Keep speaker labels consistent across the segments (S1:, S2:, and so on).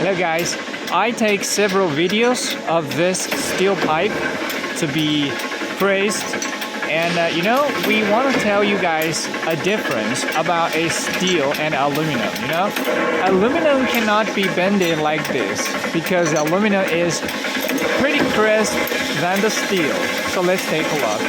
S1: Hello guys, I take several videos of this steel pipe to be praised, and we want to tell you guys a difference about a steel and aluminum. Aluminum cannot be bended like this because aluminum is pretty crisp than the steel. So let's take a look.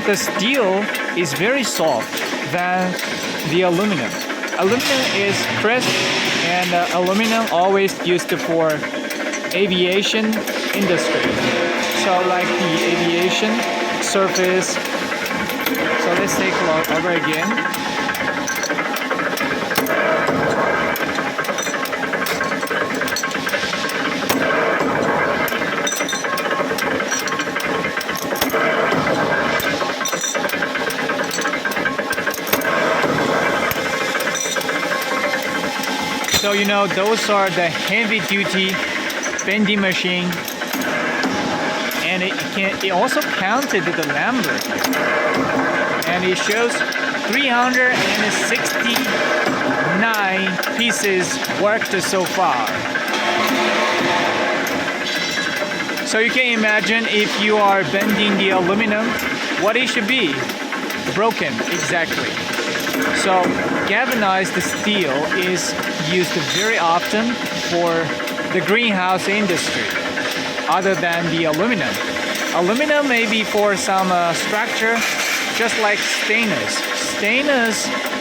S1: The steel is very soft than the aluminum. Aluminum is crisp, and aluminum always used for aviation industry. So like the aviation surface. So let's take a look over again. So those are the heavy duty bending machine, and it also counted the number, and it shows 369 pieces worked so far. So you can imagine if you are bending the aluminum, what it should be broken exactly. So galvanized steel is used very often for the greenhouse industry, other than the aluminum. Aluminum may be for some structure, just like stainless.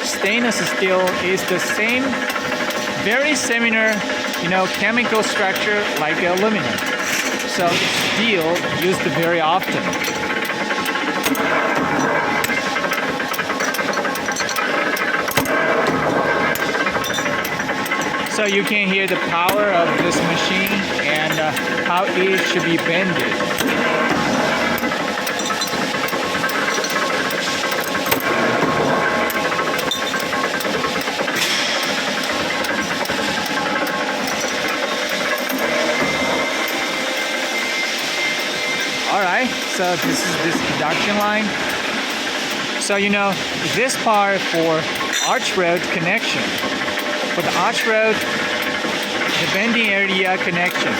S1: Stainless steel is the same, very similar, chemical structure like aluminum. So steel used very often. So you can hear the power of this machine and how it should be bended. Alright, so this is this production line. So this part for arch rod connection. For the arch rod, the bending area connection.